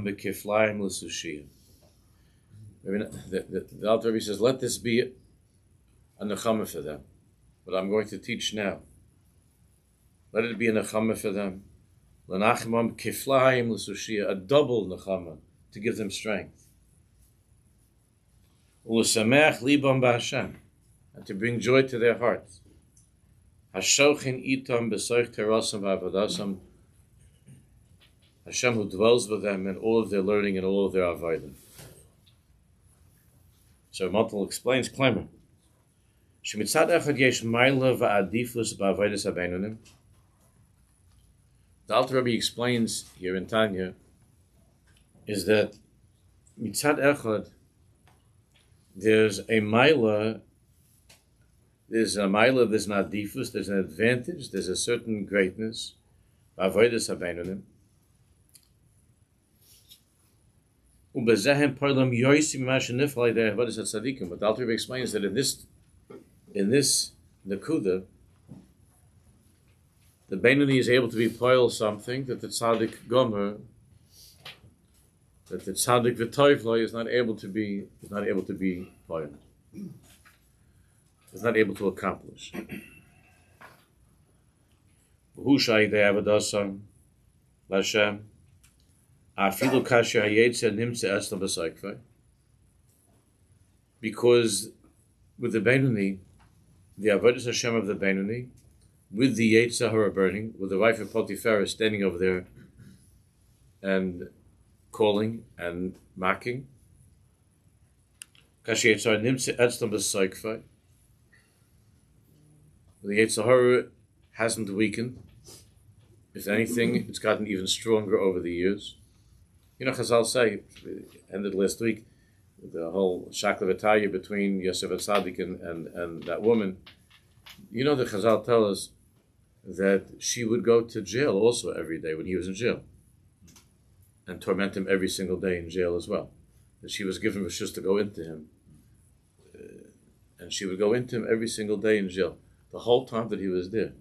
Bekiflaim l'sushia. The Alter Rebbe says, let this be a nechama for them. What I'm going to teach now. Let it be a nechama for them. L'nachmam kiflaim l'sushia, a double nechama to give them strength. U'l'samech libam b'Hashem, and to bring joy to their hearts. Hashochin itam b'soich terasam v'avadasam, Hashem who dwells with them in all of their learning and all of their avodah. So Montel explains, Klemer, Shemitzad echad yesh ma'ila va'adifus ba'avodas habeinonim. The Alter Rebbe explains here in Tanya is that mitzad echad there's a ma'ila, there's an adifus, there's an advantage, there's a certain greatness ba'avodas habeinonim. But the Alter Rebbe explains that in this Nakuda, the Beinoni is able to be poil something that the Tzaddik Gomer, that the Tzaddik V'toivlo is not able to be poil, is not able to accomplish. Because with the Beinoni, the Avodas Hashem of the Beinoni, with the Yetzer Hara burning, with the wife of Potiphar standing over there and calling and mocking, the Yetzer Hara hasn't weakened. If anything, it's gotten even stronger over the years. You know, Chazal say, ended last week, the whole shakla between Yosef HaTzadik and that woman. You know, the Chazal tell us that she would go to jail also every day when he was in jail, and torment him every single day in jail as well. That she was given rishus to go into him, and she would go into him every single day in jail. The whole time that he was there.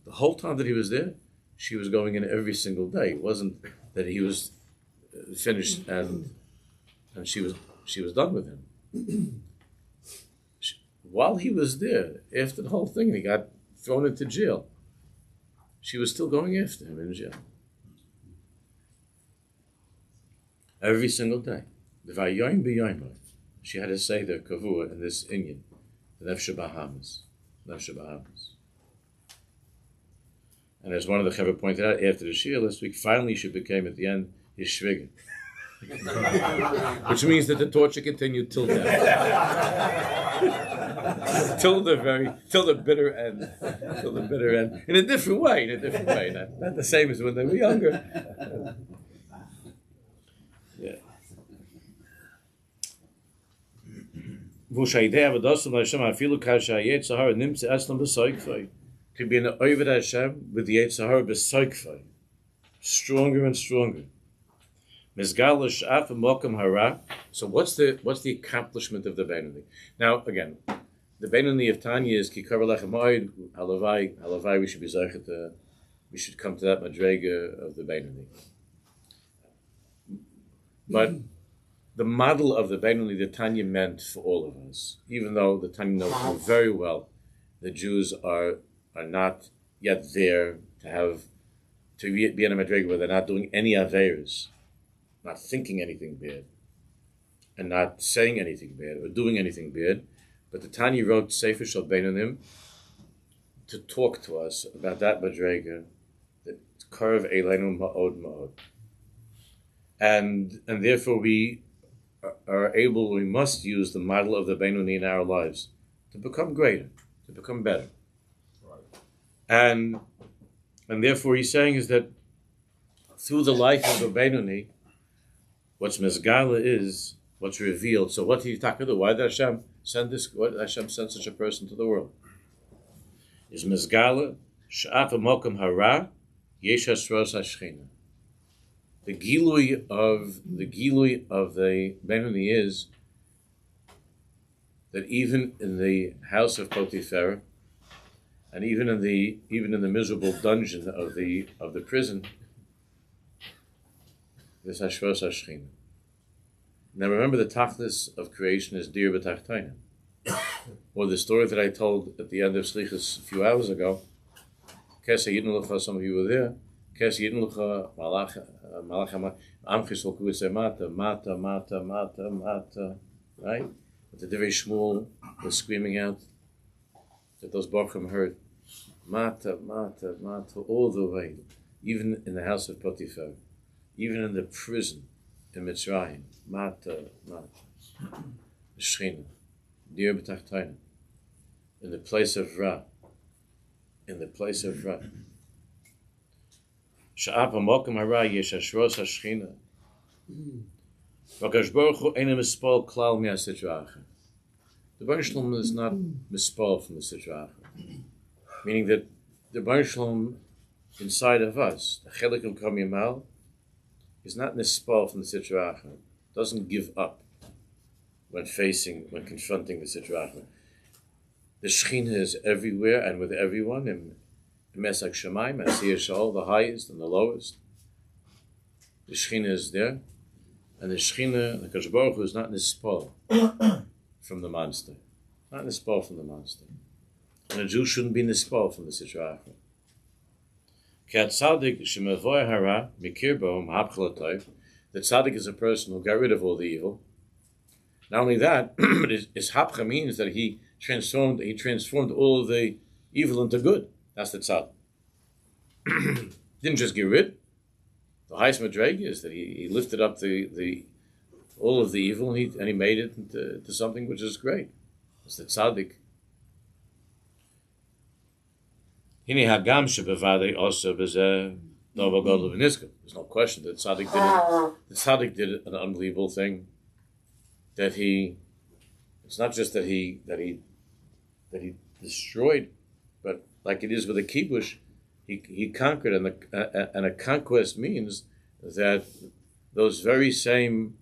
The whole time that he was there, she was going in every single day. It wasn't that he was finished and she was done with him. While he was there, after the whole thing, he got thrown into jail. She was still going after him in jail. Every single day. She had to say the kavua in this inyan, the nefesh bahamas. And as one of the Chaver pointed out, after the Shia last week, finally she became at the end his shvigen. Which means that the torture continued till death. till the bitter end. In a different way. Not the same as when they were younger. Yeah. To be an Oved Hashem with the Yetzer Hara b'soikfai, stronger and stronger. Mizgal l'sh'af v'mokum hara. So what's the accomplishment of the Beinoni? Now again, the Beinoni of Tanya is ki kaver lechem ha'od halavai. We should be zeichet. We should come to that madrega of the Beinoni. But the model of the Beinoni that Tanya meant for all of us, even though the Tanya knows very well the Jews are not yet there to be in a madrega where they're not doing any aveiros, not thinking anything bad, and not saying anything bad or doing anything bad. But the Tanya wrote Sefer Shel Beinonim to talk to us about that madrega, that Karev Eilenu Ma'od Ma'od, and therefore we must use the model of the Beinoni in our lives to become greater, to become better. And therefore he's saying is that through the life of the Beinoni, what's Mezgala is what's revealed. So what did he talk about? Why did Hashem send this? Why did Hashem send such a person to the world? Is Mezgala Sh'af Mokum Hara Yesh Hasros Hashchina. The gilui of the Beinoni is that even in the house of Potiphar, and even in the miserable dungeon of the prison, this Hashvos HaShechina. Now remember, the tachlis of creation is dir b'tachtonim. Or the story that I told at the end of Slichus a few hours ago. Kesa Yidin Lucha, some of you were there. Kesa Yidin Lucha, Malach Amchis Olku would say Mata, Mata, Mata, Mata, Mata, right? But the Divrei Shmuel was screaming out that those Baruchim heard Mata, Mata, Mata, all the way, even in the house of Potiphar, even in the prison in Mitzrayim, Mata, Mata, Shechina, Dir B'Tachtonim, in the place of Ra, in the place of Ra. Sha'ap HaMokim Hara Yesh Hashros HaShechina. V'Akadosh Baruch Hu Eino Mispal Klal Mi'asitra Acher. The Baruch Shalom is not mispal from the Sitra Acher. Meaning that the Baruch Shalom inside of us, the Chelik of Kam Yamal, is not mispal from the Sitra Acher. Doesn't give up when confronting the Sitra Acher. The Shechina is everywhere and with everyone, in Mesak Shemaim, Asiyah Shal, the highest and the lowest. The Shechina is there, and the Shechina, the Kadosh Baruch Hu, is not nispal from the monster. Not nispal from the monster. And a Jew shouldn't be nispal from the Sitra Acher. Ki HaTzadik shemevoy hara mikir bo mahapchalatayv. The Tzaddik is a person who got rid of all the evil. Not only that, but his hapcha means that he transformed all of the evil into good. That's the tzad. Didn't just get rid. The highest madrega is that he lifted up the all of the evil and he made it into something which is great. It's the tzaddik. Hine hagam shebevadei also b'zeh nova gadol v'nizkah. There's no question that the tzaddik did an unbelievable thing. That it's not just that he destroyed, but like it is with a kibush, he conquered, and a conquest means that those very same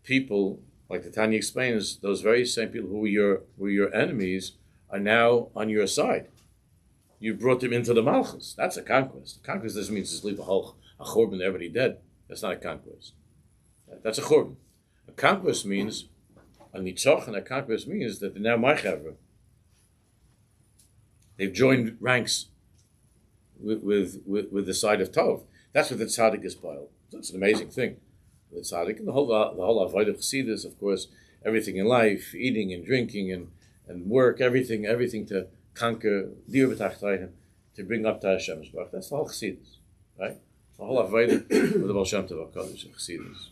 people, like the Tanya explains, those very same people who were your enemies are now on your side. You brought them into the Malchus. That's a conquest. Conquest doesn't mean just leave a churban, everybody dead. That's not a conquest. That's a churban. A conquest means, a nitzoch, and a conquest means that they're now my chavra. They've joined ranks with the side of Tov. That's what the tzaddik is by. That's an amazing thing. The tzaddik and the whole avodah of chassidus, of course, everything in life, eating and drinking and work, everything to conquer dir b'tachtonim, to bring up to Hashem. That's the whole chassidus, right? The whole avodah of the Baal Shem Tov HaKadosh of chassidus.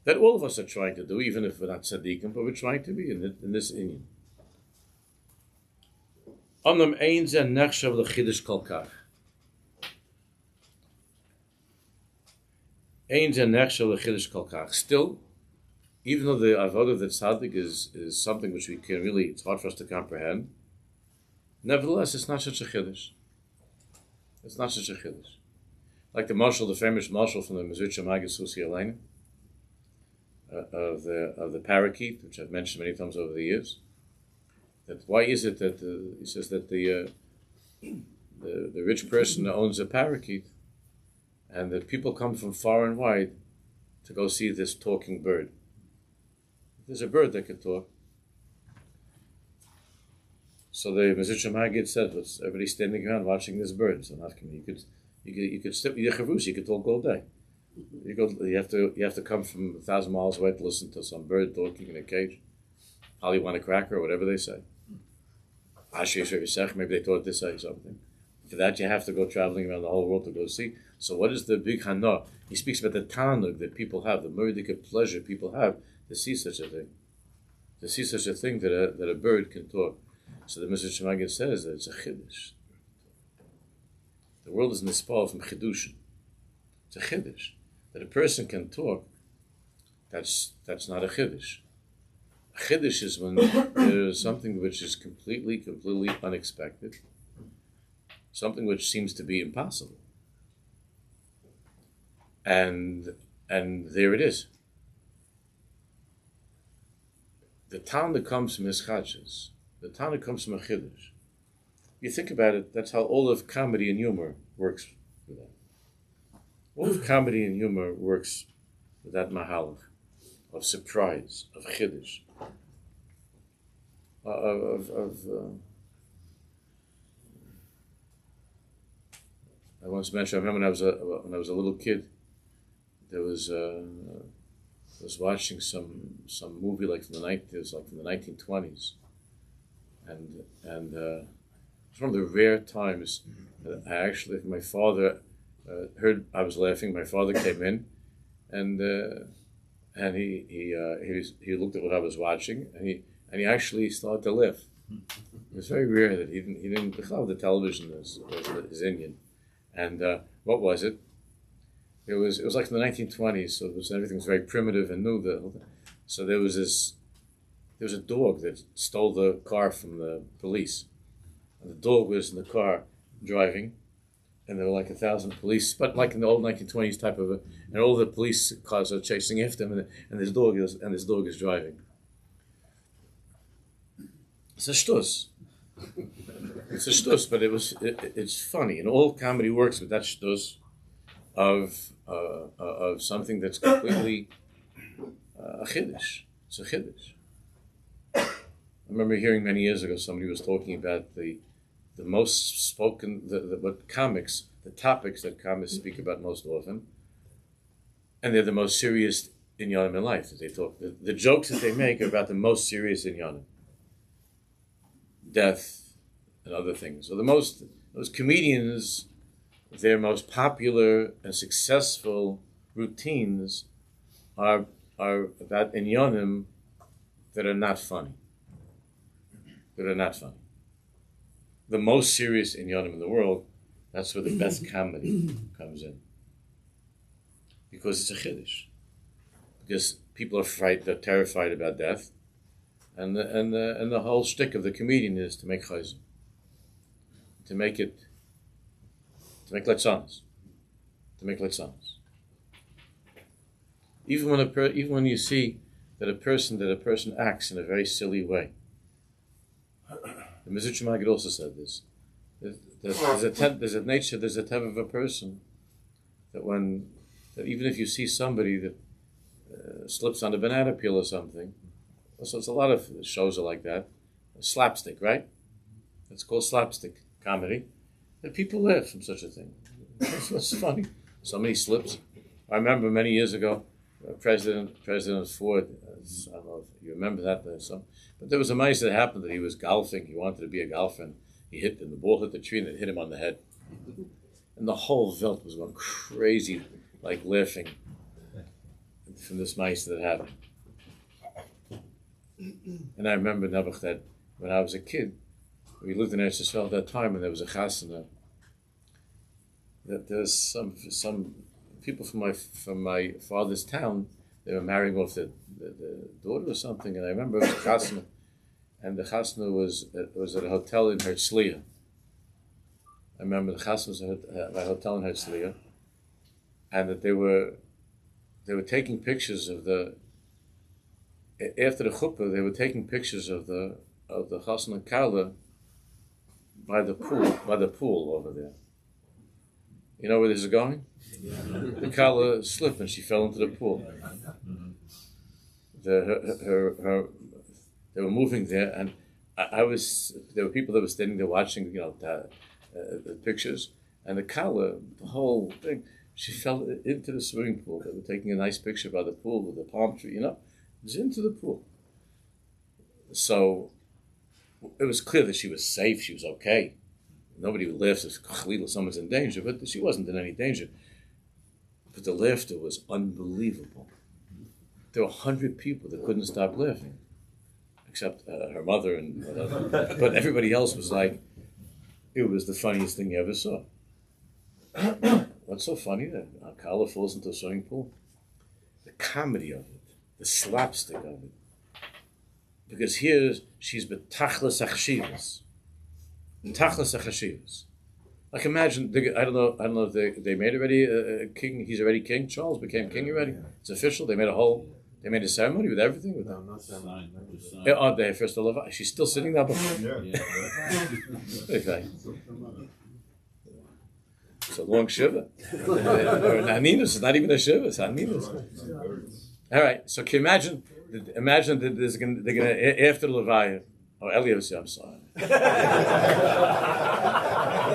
That all of us are trying to do, even if we're not tzaddikim, but we're trying to be in this inyan. Omnam ein zeh nechshav l'chidush kol kach. Ein zeh nechshav l'chidush kol kach. Still, even though the avodah of the tzaddik is something which we can really, it's hard for us to comprehend, nevertheless, it's not such a chiddush. It's not such a chiddush. Like the famous marshal from the Mezritcha Maggid Susi Aleinu, of the parakeet, which I've mentioned many times over the years. That why is it that he says that the rich person owns a parakeet, and that people come from far and wide to go see this talking bird. There's a bird that can talk. So the Mezritcha Maggid said, everybody's standing around watching this bird. So you could step you could talk all day. You have to come from 1,000 miles away to listen to some bird talking in a cage. Probably want a cracker or whatever they say. Maybe they thought to say something. For that, you have to go traveling around the whole world to go see. So what is the big hana? He speaks about the tanug that people have, the murdic pleasure people have to see such a thing. To see such a thing that a bird can talk. So the Mezritcha Maggid says that it's a chiddush. The world is nispal from chiddushim. It's a chiddush. That a person can talk, that's not a chiddush. A chiddush is when there is something which is completely unexpected, something which seems to be impossible. And there it is. The town that comes from Ischachis, the town that comes from a chiddush. You think about it, that's how all of comedy and humor works for them. All of comedy and humor works with that mahalach of surprise, of chiddush, I once mentioned. I remember when I was a little kid. There was I was watching some movie like from the 1920s, and it's one of the rare times that my father heard I was laughing. My father came in, and he looked at what I was watching, and he actually started to laugh. It was very rare that he didn't the television was his Indian. And what was it? It was like in the 1920s, so everything was very primitive and new. So there was a dog that stole the car from the police, and the dog was in the car driving, and there were like 1,000 police, but like in the old 1920s type of and all the police cars are chasing after him, and this dog is driving. It's a shtus. It's a shtus, but it's funny, and all comedy works with that shtus of something that's completely a chiddush. It's a chiddush. I remember hearing many years ago somebody was talking about the most spoken the topics that comics speak about most often, and they're the most serious inyanim in life. They talk the jokes that they make are about the most serious inyanim, death and other things. So those comedians, their most popular and successful routines are about inyanim that are not funny. The most serious inyanim in the world, that's where the best comedy comes in. Because it's a chiddush. Because people are terrified about death, and the whole shtick of the comedian is to make chayzim, to make letzanos. Even when you see that a person acts in a very silly way. The Mizrach Maggid also said this. There's a nature of a person that even if you see somebody that slips on a banana peel or something, so it's a lot of shows are like that. Slapstick, right? It's called slapstick comedy. And people laugh from such a thing. That's what's funny. Somebody slips. I remember many years ago, President Ford. I don't know if you remember that. But there was a mice that happened that he was golfing. He wanted to be a golfer, and the ball hit the tree and it hit him on the head. And the whole Welt was going crazy, like laughing from this mice that happened. And I remember, Nebuch, that when I was a kid, we lived in Eretz Yisrael at that time, and there was a chasana. That there's some people from my father's town. They were marrying off the daughter or something, and I remember it was a chasana, and the chasana was at a hotel in Herzliya. I remember the chasana was at a hotel in Herzliya, and that they were taking pictures of after the chuppah. They were taking pictures of the chasana and kala by the pool over there. You know where this is going? Yeah. The kala slipped and she fell into the pool. They were moving there, and there were people that were standing there watching, the pictures, and the kala, the whole thing, she fell into the swimming pool. They were taking a nice picture by the pool with the palm tree, it was into the pool. So it was clear that she was safe, she was okay. Nobody would laugh if someone's in danger, but she wasn't in any danger. But the laughter was unbelievable. There were 100 people that couldn't stop laughing, except her mother and whatever. But everybody else was like, it was the funniest thing you ever saw. What's so funny that Kala falls into a swimming pool? The comedy of it, the slapstick of it. Because here she's betachlis achshivas. Tachlis achashivas. Like imagine, I don't know if they made already a king. He's already king. Charles became king already. It's official. They made a ceremony with everything. With no, not ceremony. They first of all, she's still sitting there. Yeah. Okay. It's a long shiva. Or an aninus, it's not even a shiva, it's aninus. All right, so can you imagine that they're going to, after Levaya, Eliyahu, I'm sorry.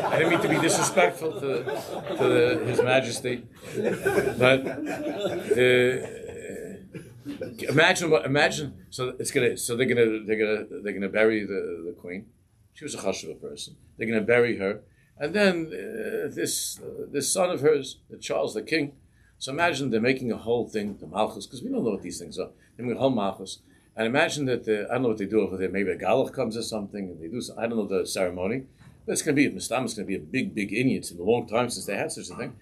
I didn't mean to be disrespectful to His Majesty, but imagine. So they're gonna bury the queen. She was a chashuva person. They're gonna bury her, and then this son of hers, Charles the king. So imagine they're making a whole thing, the malchus, because we don't know what these things are. They're making a whole malchus, and imagine that I don't know what they do over there. Maybe a galach comes or something, and they do. I don't know the ceremony. But it's going to be, Mistam is going to be a big Indian. It's been a long time since they had such a thing.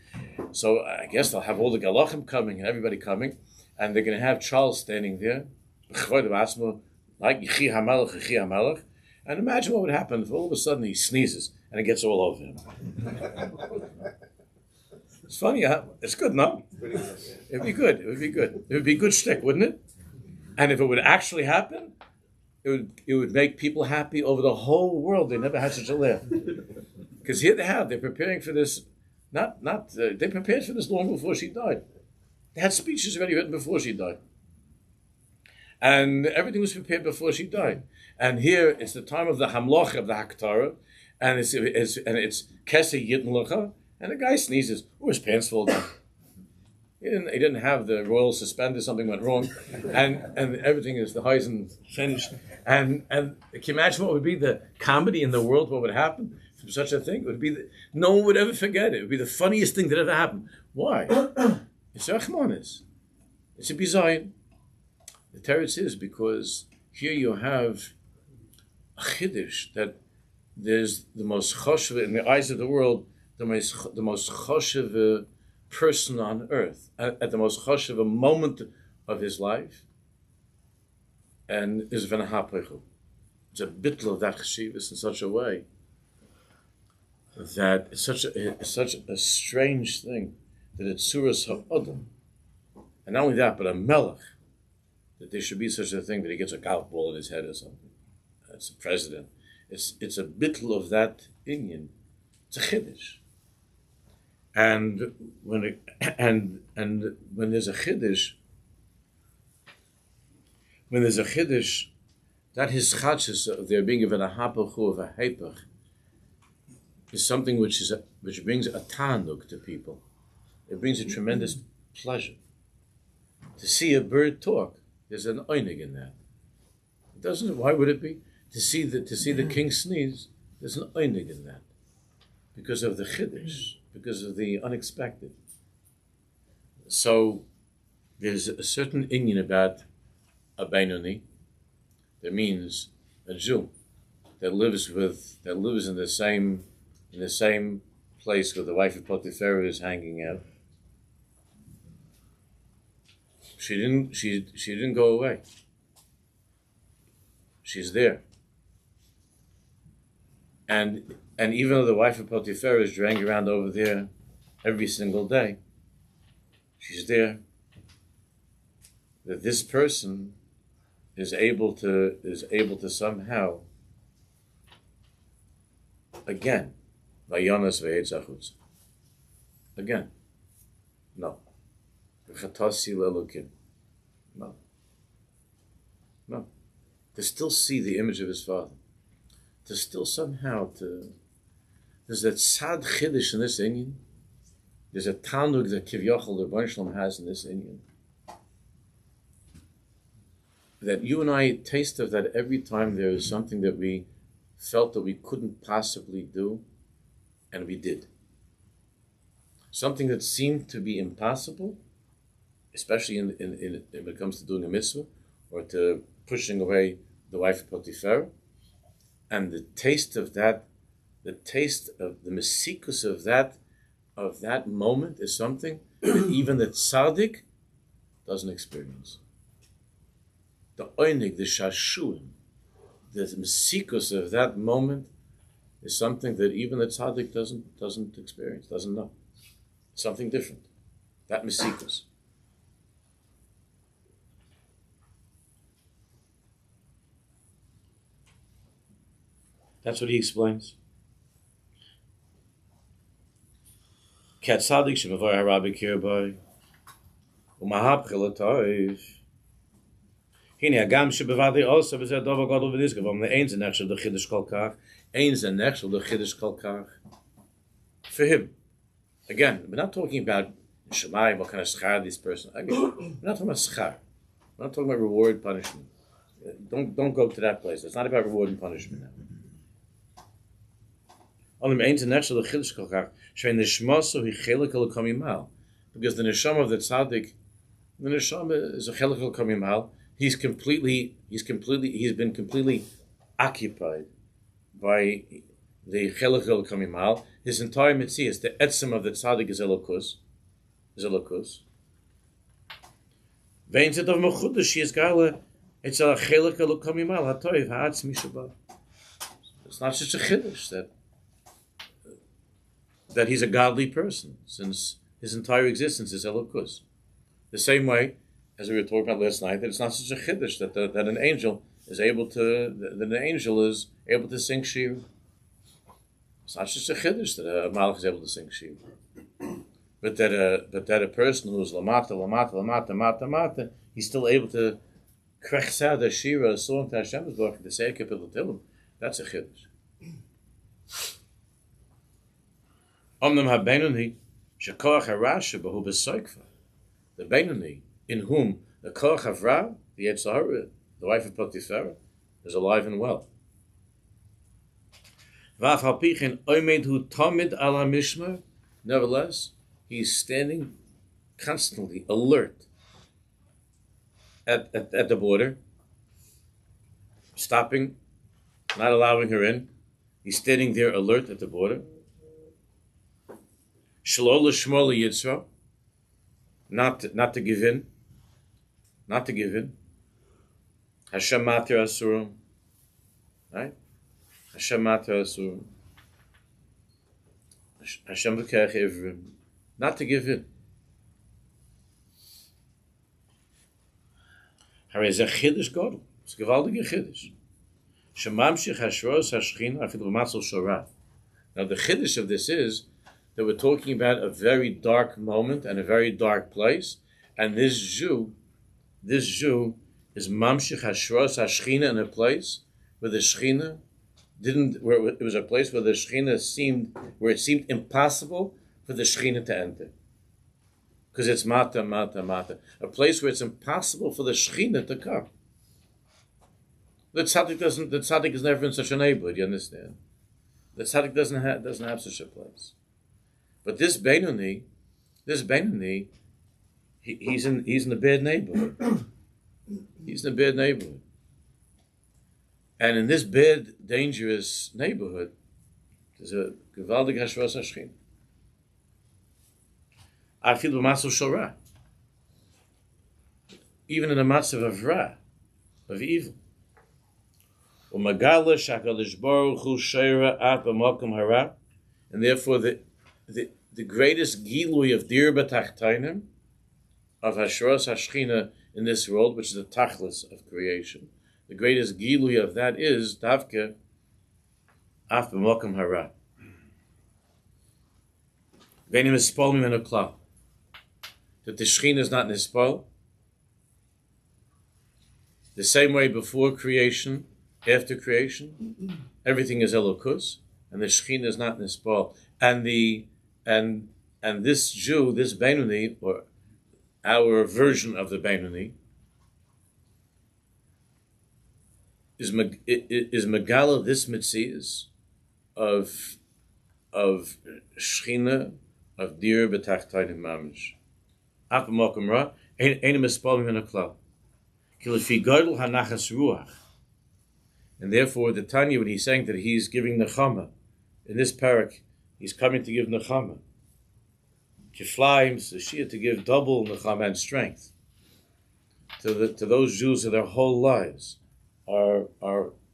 So I guess they'll have all the Galachim coming and everybody coming, and they're going to have Charles standing there, like Yechi HaMelech, and imagine what would happen if all of a sudden he sneezes and it gets all over him. It's funny, huh? It's good, no? It'd be good. It would be good shtick, wouldn't it? And if it would actually happen, it would make people happy over the whole world. They never had such a laugh. Because here they're preparing for this, they prepared for this long before she died. They had speeches already written before she died. And everything was prepared before she died. And here it's the time of the Hamloch of the Haktara, and it's Keseh Yitn Lecha, and the guy sneezes. Oh, his pants fall down. He didn't have the royal suspender, something went wrong, and everything is the Heisen finished. And can you imagine what would be the comedy in the world? What would happen from such a thing? It would be no one would ever forget it. It would be the funniest thing that ever happened. Why? It's Rachmanis. It's a bizayin. The teretz is because here you have a chiddush that there's the most choshev in the eyes of the world, the most choshev person on earth at the most choshev moment of his life, and is v'nahapechu. It's a bitl of that cheshivas in such a way that it's such a strange thing that it's suras ha'odam, and not only that, but a melech, that there should be such a thing that he gets a golf ball in his head or something. That's a president. It's a bitl of that inyan. It's a chiddush. And when there's a chiddush, that his chadshus of there being given a hapachu of a hepach is something which brings a tanuk to people. It brings a tremendous pleasure. To see a bird talk, there's an oinig in that. It doesn't. Why would it be? To see the king sneeze, there's an oinig in that, because of the chiddush, because of the unexpected. So there's a certain inyan about a Beinoni. That means a Jew that lives in the same place where the wife of Potiphar is hanging out. She didn't go away. She's there. And even though the wife of Potiphar is dragging around over there every single day, she's there. That this person is able to somehow again, vayonas ve'etzachutz. Again, no. V'chatasi le'elokim. No. To still see the image of his father. To still somehow there's that sad chiddush in this inyan. There's a tanug that Kivyachol the Rebbeinu Shalom has in this inyan. That you and I taste of that every time there is something that we felt that we couldn't possibly do, and we did. Something that seemed to be impossible, especially in when it comes to doing a mitzvah or to pushing away the wife of Potiphar, and the taste of that, the taste of the mesikus of that moment is something that even the tzaddik doesn't experience. The oinig, the shashuim, the mesikus of that moment is something that even the tzaddik doesn't experience, doesn't know. Something different. That mesikus. That's what he explains. HaTzadik shemavoy harabi kirboy. Umahapchel atoiv. Hine agam shebevadi also b'zeh dover gadol v'nizgav. The ein ze nechshel the chiddush kol kach. Ein ze nechshel the chiddush kol kach. For him. Again, we're not talking about Shemayim, what kind of schar this person. Again, we're not talking about schar. We're not talking about reward, punishment. Don't go to that place. It's not about reward and punishment now. Because the neshama of the tzaddik, the neshama is a chelik el kamimal. He's been completely occupied by the chelik el kamimal. His entire mitzias, the etzem of the tzaddik is elokus. Vein zed of mechudash is gala. It's a chelik el kamimal hatoiv ha'atz mishabah. It's not such a chiddush that he's a godly person, since his entire existence is elokus. The same way, as we were talking about last night, that it's not such a chiddush that an angel is able to sing shir. It's not just a chiddush that a malach is able to sing shir, but that a person who's lamata, he's still able to krechsa the shira, a song to Hashem's book, to say a kapitel tilim. That's a chiddush. Omnam habenuni shekoach harasha behu besoikva. The benuni in whom the koach havra, the Yetzirah, the wife of Potiphar, is alive and well. V'af halpichin oimed hu tamid al hamishmer. Nevertheless, he's standing constantly alert at the border, stopping, not allowing her in. He's standing there alert at the border. Shlo l'shmo liyitzro, not to give in. Hashem matir asurim, right? Hashem matir asurim. Hashem v'kerech ivrim, not to give in. Harei zeh chiddush gadol. It's a gewaldige chiddush. Shemamshich hashros hashchina afilu b'matzol shorah. Now the chiddush of this is that we're talking about a very dark moment and a very dark place, and this Jew is mamshich hashros hashchina in a place where the shchina where it was a place where the shchina seemed impossible for the shchina to enter, because it's mata, a place where it's impossible for the shchina to come. The tzaddik is never in such a neighborhood. You understand? The tzaddik doesn't have such a place. But this Benoni, he's in a bad neighborhood. He's in a bad neighborhood. And in this bad, dangerous neighborhood, there's a gewaldig hashras hashchin. I feel b'masel shorah. Even in a matzav of ra, of evil. Umagala shakalish baruch hu sheira at b'makom hara. And therefore the greatest gilui of dir b'tachtainim, of hashras hashchina in this world, which is the tachlis of creation, the greatest gilui of that is davke af b'makom hara. Venim espol mimenu klal. That the shchina is not nispol. The same way before creation, after creation, everything is elokus, and the shchina is not nispol. And this Jew, this Benoni, or our version of the Benoni, is megala this mitzias of shchina, of dir b'tachtayim mamish. Af b'makom ra, ein mispal min haklal. Ki lefi gadol hanachas ruach. And therefore, the Tanya, when he's saying that he's giving nechama, in this parak, he's coming to give nechama. Kiflaim, Shia, to give double nechama and strength to those Jews that their whole lives are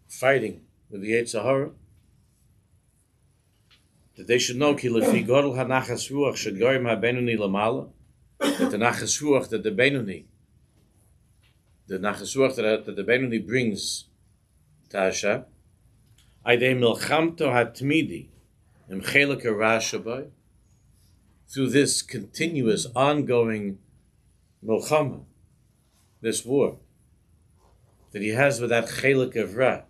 fighting with the Yetzirah, that they should know Ki lefi gadol hanachas ruach shegorim habenoni lamala, that the nachas ruach that the Benoni, that the Benoni brings to Hashem, aydei milchamto hatmidi im chelek harashabai, through this continuous, ongoing milchama, this war that he has with that chelik of Ra.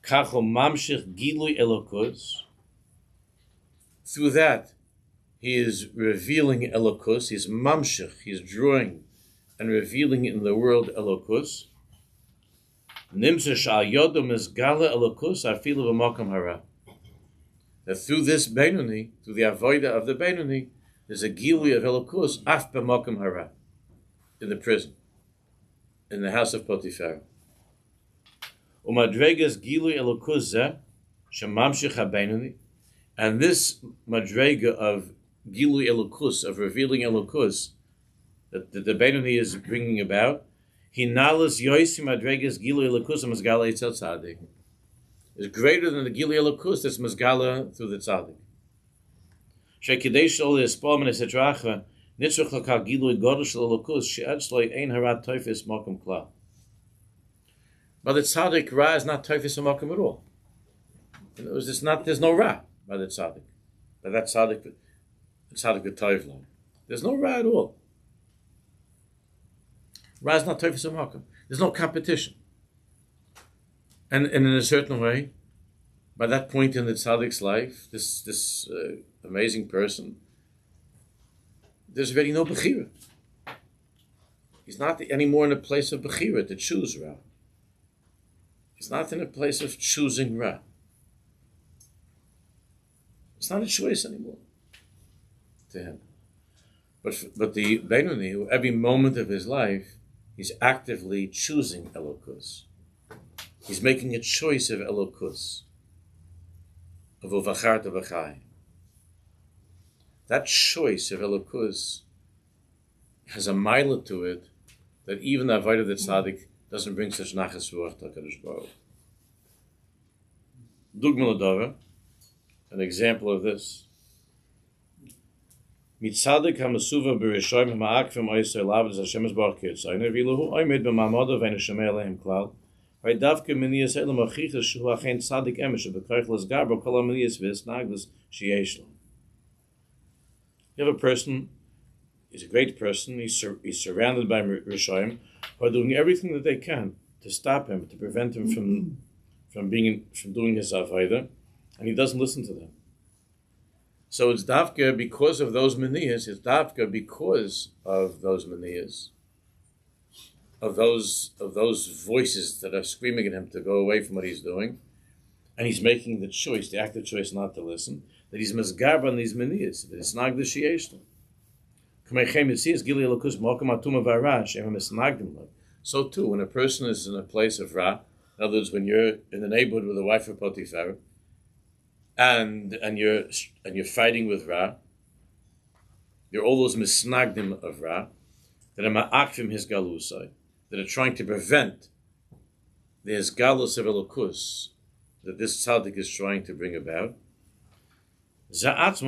Kachol mamshich gilui elokus. Through that, he is revealing elokus. He's mamshich. He's drawing and revealing in the world elokus. Nimsa shal yodom is gala elokus afilu v'makom hara. That through this Beinoni, through the avoida of the Beinoni, there's a gilui of elokus af b'makom hara, in the prison, in the house of Potiphar. Umadregas gilui elokus zeh shemamshich ha-Beinoni, and this madrega of gilui elokus, of revealing elokus, that the Beinoni is bringing about, hinalas yoisi madregas gilui elokus amazgala etzel tzadik, is greater than the gilui elokus that's mazgala through the tzaddik. Shekidei shol yespal min esetracha nitzrach lakal gilui godel shel elokus she'ad shloi ein harat toifis mokum klal. But the tzaddik ra is not toifis mokum at all. There's no ra by the tzaddik. By that tzaddik, the tzaddik the toivlan. There's no ra at all. Ra is not toifis mokum. There's no competition. And in a certain way, by that point in the tzaddik's life, this amazing person, there's already no bechira. He's not anymore in a place of bechira to choose Ra. He's not in a place of choosing Ra. It's not a choice anymore to him. But the Beinoni, who every moment of his life, he's actively choosing Elokus. He's making a choice of Elokus, of Uvachar to Vachai. That choice of Elokus has a mila to it that even the Avodah the Tzaddik doesn't bring such nachas ruach to HaKadosh Baruch. Dugma l'dava, an example of this. Mitzadik hamasuva b'rishoyim ha'akvim oisei lav es Hashem esbarach kirtzayne v'iluhu oimid b'mamado v'ein Hashem aleim klal. Right, davke miniyas elam achichas shu achein tzadik emesh b'koich l'sgabro kol ha-miniyas v'esnagdas sheyesh lo. You have a person, he's a great person, he's surrounded by Rishoyim, who are doing everything that they can to stop him, to prevent him from doing his avodah, and he doesn't listen to them. So it's davka because of those maniyas, it's davka because of those maniyas, of those voices that are screaming at him to go away from what he's doing, and he's making the choice, the active choice not to listen, that he's mazgab on these maniyas, that it's nagda sheyeshlam. So too, when a person is in a place of Ra, in other words, when you're in the neighborhood with the wife of Potiphar, and you're fighting with Ra, you're all those misnagdim of Ra, that are ma'akvim his galusai, that are trying to prevent the galus of Elokus that this tzaddik is trying to bring about. That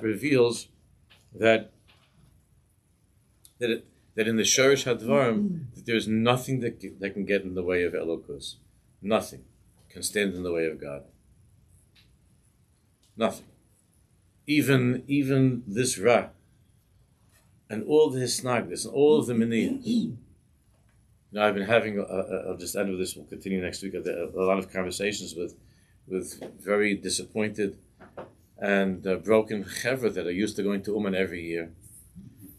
reveals that in the Shorish Hadvarim that there is nothing that can get in the way of Elokus. Nothing can stand in the way of God. Nothing. Even this Ra and all the Hisnagdas and all of the Miniyas. Now, I've been having, I'll just end with this, we'll continue next week, a lot of conversations with very disappointed and broken chevra that are used to going to Uman every year.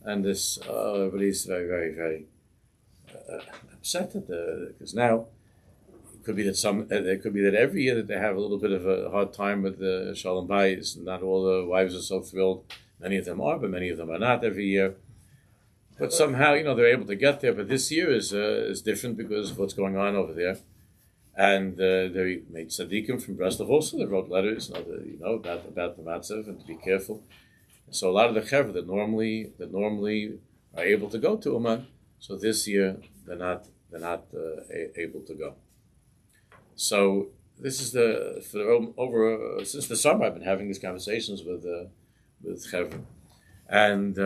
And this, everybody's very, very, very upset because now it could be that every year that they have a little bit of a hard time with the Shalom Bayis, and not all the wives are so thrilled. Many of them are, but many of them are not every year. But somehow, they're able to get there. But this year is different because of what's going on over there. And they made tzaddikim from Breslov also. They wrote letters, about the matzav and to be careful. So a lot of the chevra that normally are able to go to Uman, so this year they're not able to go. So this is since the summer I've been having these conversations with chevra, and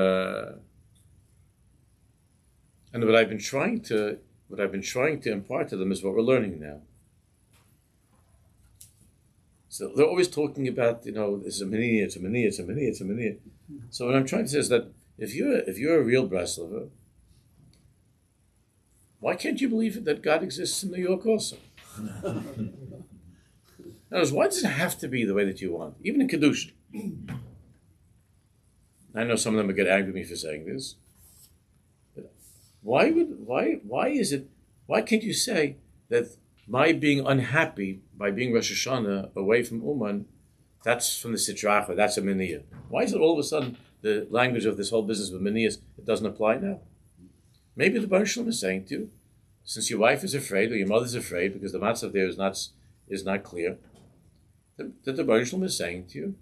what I've been trying to what I've been trying to impart to them is what we're learning now. So they're always talking about, it's a mania, it's a mania, it's a mania, it's a mania. So what I'm trying to say is that if you're a real Breslover, why can't you believe that God exists in New York also? In other words, why does it have to be the way that you want? Even in Kedusha. I know some of them will get angry with me for saying this. But why can't you say that my being unhappy by being Rosh Hashanah away from Uman, that's from the Sitracha, that's a Miniyah? Why is it all of a sudden the language of this whole business with Miniyahs, it doesn't apply now? Maybe the Baruch Shalom is saying to you, since your wife is afraid or your mother's afraid because the matzav there is not clear, that the Baruch Shalom is saying to you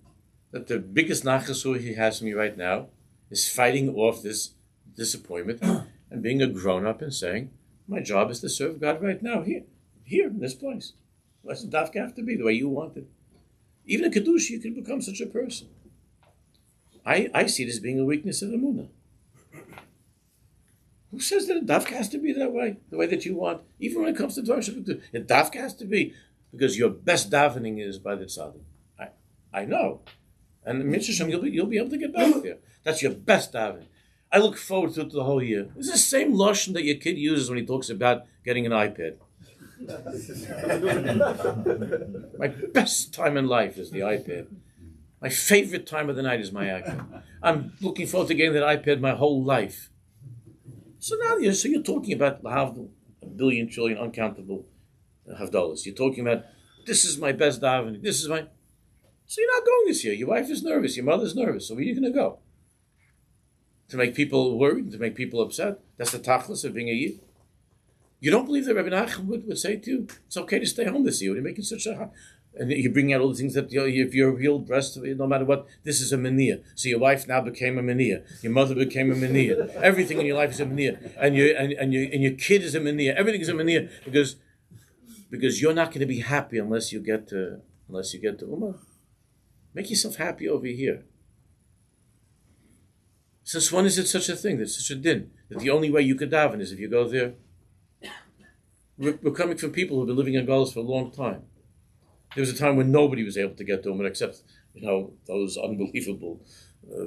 that the biggest nachasur he has from you right now is fighting off this disappointment and being a grown-up and saying, my job is to serve God right now, here in this place. Why does dafka have to be the way you want it? Even in Kedusha, you can become such a person. I see this being a weakness of Emunah. Who says that a dafka has to be that way, the way that you want? Even when it comes to Dvar Shabbat, a dafka has to be because your best davening is by the tzaddik. I know. And Mitzvah you'll be able to get back there. That's your best davening. I look forward to it the whole year. It's the same lashon that your kid uses when he talks about getting an iPad. My best time in life is the iPad. My favorite time of the night is my iPad. I'm looking forward to getting that iPad my whole life. So now you're talking about a billion, trillion, uncountable havdalas. You're talking about, this is my best davening. So you're not going this year. Your wife is nervous. Your mother's nervous. So where are you going to go? To make people worried, to make people upset? That's the tachlis of being a yid. You don't believe that Rabbi Nachman would say to you, it's okay to stay home this year. You're making such a... And you bring out all the things that, if you're a real breast, no matter what, this is a mania. So your wife now became a mania. Your mother became a mania. Everything in your life is a mania. And your kid is a mania. Everything is a mania because you're not going to be happy unless you get to Ummah. Make yourself happy over here. Since when is it such a thing? There's such a din that the only way you could daven is if you go there. We're coming from people who've been living in Galus for a long time. There was a time when nobody was able to get to Ummah except, those unbelievable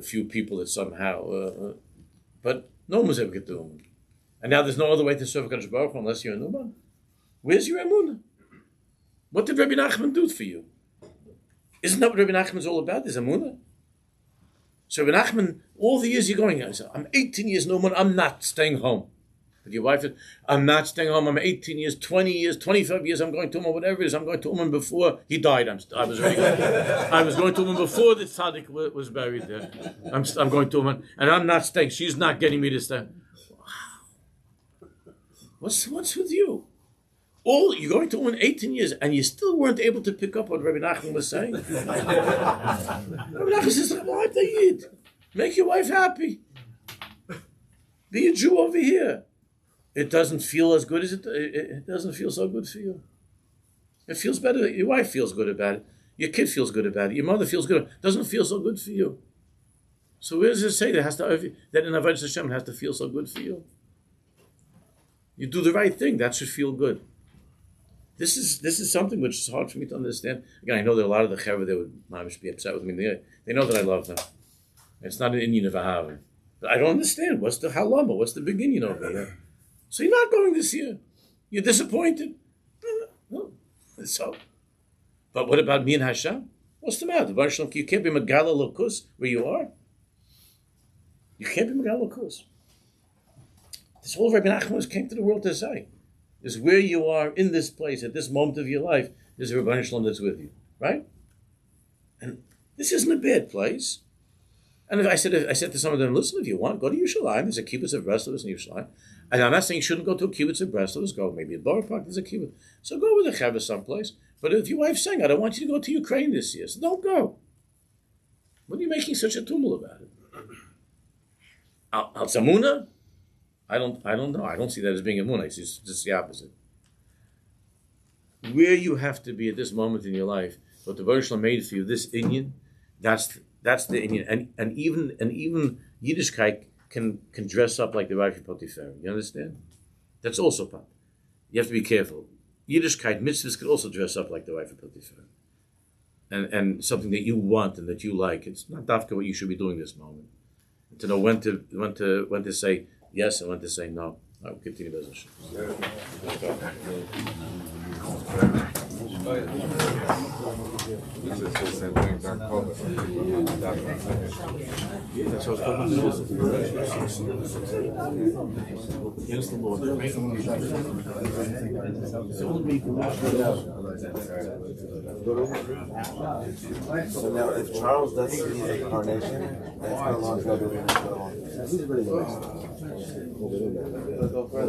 few people that somehow. But no one was able to get to Ummah. And now there's no other way to serve HaKadosh Baruch Hu unless you're in Ummah. Where's your emunah? What did Rabbi Nachman do for you? Isn't that what Rabbi Nachman's all about? Is emunah? So Rabbi Nachman, all the years you're going, I'm 18 years in Ummah, I'm not staying home. But your wife said, I'm not staying home, I'm 18 years, 20 years, 25 years, I'm going to Ummah, whatever it is, I'm going to Ummah before he died. I was going to Ummah before the HaTzadik was buried there. I'm going to Ummah, and I'm not staying. She's not getting me to stay. Wow. What's with you? You're going to Ummah 18 years, and you still weren't able to pick up what Rabbi Nachman was saying. Rabbi Nachman says, what the Yid? Make your wife happy. Be a Jew over here. It doesn't feel as good as it doesn't feel so good for you. It feels better. Your wife feels good about it. Your kid feels good about it. Your mother feels good. It doesn't feel so good for you. So where does it say that in Avodas Hashem it has to feel so good for you? You do the right thing. That should feel good. This is something which is hard for me to understand. Again, I know that a lot of the Chaver they would be upset with me. They know that I love them. It's not an Indian of Ahava. But I don't understand. What's the halama? What's the big Indian over here? So you're not going this year. You're disappointed. No. So, but what about me and Hashem? What's the matter? You can't be Megala Lokus where you are. You can't be Megala Lokus. This whole Rabbi Nachman came to the world to say is where you are in this place at this moment of your life. There's a Rebbeinu Shalom that's with you, right? And this isn't a bad place. And I said to some of them, listen, if you want, go to Yerushalayim. There's a kibbutz of Breslovs in Yerushalayim. And I'm not saying you shouldn't go to a kibbutz of Breslovs. Go maybe at Borough Park. There's a kibbutz. So go with a chaver someplace. But if your wife's saying, I don't want you to go to Ukraine this year, so don't go. What are you making such a tumult about it? Al Zamuna? I don't know. I don't see that as being a munah. It's just the opposite. Where you have to be at this moment in your life, what the Baruch Shalom made for you, this inyan, that's the inyan. And even Yiddishkeit can dress up like the Rav Potiphar. You understand? That's also part. You have to be careful. Yiddishkeit, mitzvahs could also dress up like the wife of Potiphar. And something that you want and that you like. It's not dafka what you should be doing this moment. To know when to say yes and when to say no. I will continue business. Against the Lord. So now, if Charles does see the incarnation, that's how long ago do we go on? He's really nice. Go further.